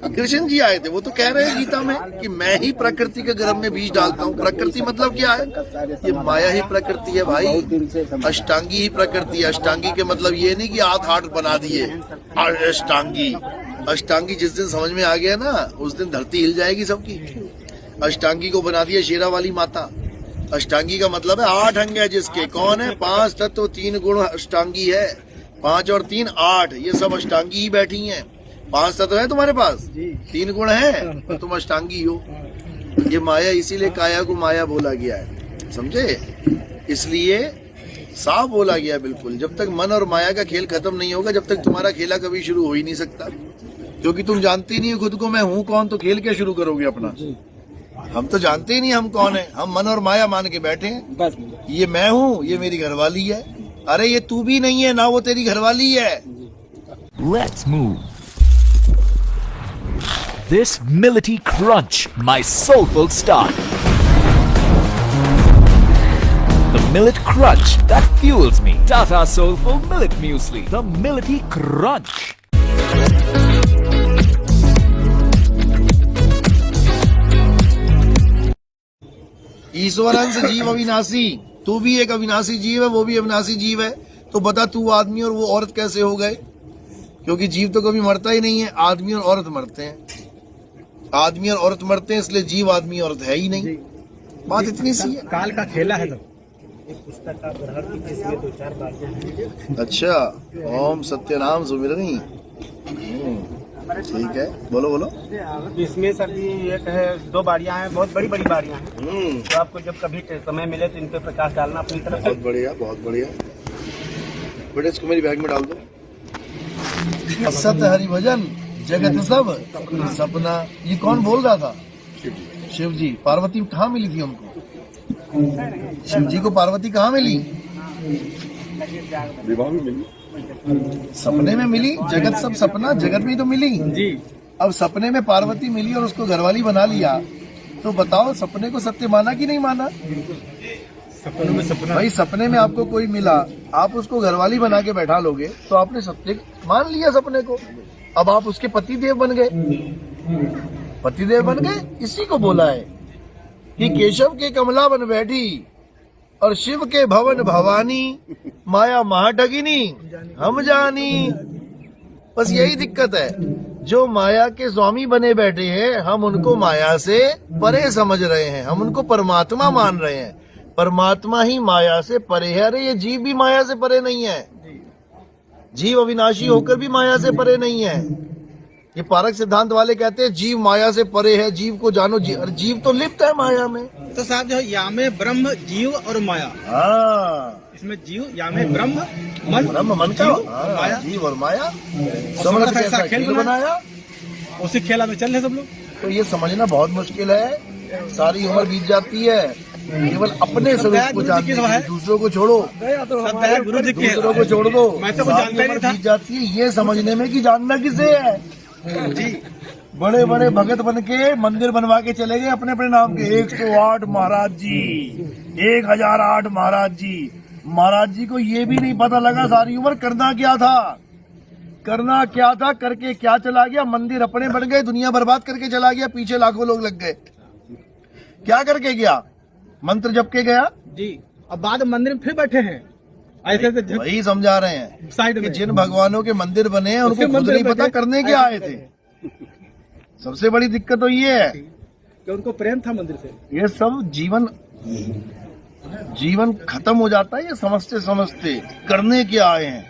कृष्ण जी आए थे, वो तो कह रहे हैं गीता में कि मैं ही प्रकृति के गर्भ में बीज डालता हूँ। प्रकृति मतलब क्या है? ये माया ही प्रकृति है भाई, अष्टांगी ही प्रकृति है। अष्टांगी के मतलब ये नहीं कि हाथ बना दिए अष्टांगी। अष्टांगी जिस दिन समझ में आ गया ना, उस दिन धरती हिल जाएगी सबकी। अष्टांगी को बना दिया शेरा वाली माता। अष्टांगी का मतलब है 8 अंग है जिसके। कौन है? 5 तत्व 3 गुण अष्टांगी है। 5 और 3 8, ये सब अष्टांगी ही बैठी हैं। 5 तत्व है तुम्हारे पास, 3 गुण है, तो तुम अष्टांगी हो। ये माया, इसीलिए काया को माया बोला गया है, समझे? इसलिए साफ बोला गया बिल्कुल। जब तक मन और माया का खेल खत्म नहीं होगा, जब तक तुम्हारा खेला कभी शुरू हो ही नहीं सकता। क्योंकि तुम जानते ही नहीं खुद को, मैं हूँ कौन, तो खेल क्या शुरू करोगे अपना? हम तो जानते ही नहीं हम कौन है। हम मन और माया मान के बैठे हैं बस। ये मैं हूँ, ये मेरी घरवाली है। अरे ये तू भी नहीं है ना, वो तेरी घरवाली है। Let's move. This Millety Crunch, my soulful start. The Millet Crunch that fuels me. Tata Soulful Millet Muesli. The Millety Crunch. ईश्वरंश जीव अविनाशी, तू भी एक अविनाशी जीव है, वो भी अविनाशी जीव है। तो बता, तू आदमी और वो औरत कैसे हो गए? क्योंकि जीव तो कभी मरता ही नहीं है, आदमी और औरत मरते हैं। आदमी और औरत मरते हैं, इसलिए जीव आदमी औरत है ही नहीं। बात इतनी सी है। काल का खेला है। तो अच्छा, ओम सत्यनाम सुमिरनी। ठीक है, बोलो बोलो। इसमें सर जी एक है, 2 बाड़ियां हैं, बहुत बड़ी बड़ी बाड़ियां हैं। तो आपको जब कभी समय मिले तो इन पे प्रकाश डालना अपनी तरफ। बहुत बढ़िया, बहुत बढ़िया। बेटे इसको मेरी बैग में डाल दो। सत्य हरि भजन जगत सब सपना, ये कौन बोल रहा था? शिव जी। पार्वती कहाँ मिली थी उनको? शिव जी को पार्वती कहाँ मिली? विवाह में मिली, सपने में मिली। जगत सब सपना, जगत में तो मिली जी। अब सपने में पार्वती मिली और उसको घरवाली बना लिया, तो बताओ सपने को सत्य माना कि नहीं माना? सपनों में सपना भाई, सपने में आपको कोई मिला, आप उसको घरवाली बना के बैठा लोगे, तो आपने सत्य मान लिया सपने को। अब आप उसके पतिदेव बन गए। पतिदेव बन गए, इसी को बोला है कि केशव के कमला बन बैठी और शिव के भवन भवानी, माया महाठगिनी हम जानी। बस यही दिक्कत है, जो माया के स्वामी बने बैठे हैं, हम उनको माया से परे समझ रहे हैं, हम उनको परमात्मा मान रहे हैं। परमात्मा ही माया से परे है। अरे ये जीव भी माया से परे नहीं है। जीव अविनाशी होकर भी माया से परे नहीं है। ये पारक सिद्धांत वाले कहते हैं जीव माया से परे है, जीव को जानो। जीव तो लिप्त है माया में। तो साहब जो या में ब्रह्म, जीव और माया। हाँ, इसमें जीव, या में ब्रह्म मन, ब्रह्म मन का माया, जीव और माया समझ कैसा खेल बनाया। उसी खेला में चल रहे सब लोग। तो ये समझना बहुत मुश्किल है। सारी उम्र बीत जाती है केवल अपने स्वरूप को जानने के लिए। दूसरों को छोड़ो, दूसरों को छोड़ दो। सारी उम्र बीत जाती है ये समझने में कि जानना किसे है जी। बड़े बड़े भगत बन के मंदिर बनवा के चले गए अपने अपने नाम के। 108 महाराज जी, 1008 महाराज जी। महाराज जी को ये भी नहीं पता लगा सारी उम्र करना क्या था, करना क्या था, करके क्या चला गया। मंदिर अपने बन गए, दुनिया बर्बाद करके चला गया, पीछे लाखों लोग लग गए। क्या करके गया? मंत्र जप के गया जी। अब बाद मंदिर में फिर बैठे हैं ऐसे। वही समझा रहे हैं साइड कि में जिन भगवानों के मंदिर बने हैं उनको खुद नहीं पता करने क्या आए थे। सबसे बड़ी दिक्कत तो ये है कि उनको प्रेम था मंदिर से। ये सब जीवन खत्म हो जाता है ये समझते समझते। करने क्या आए हैं?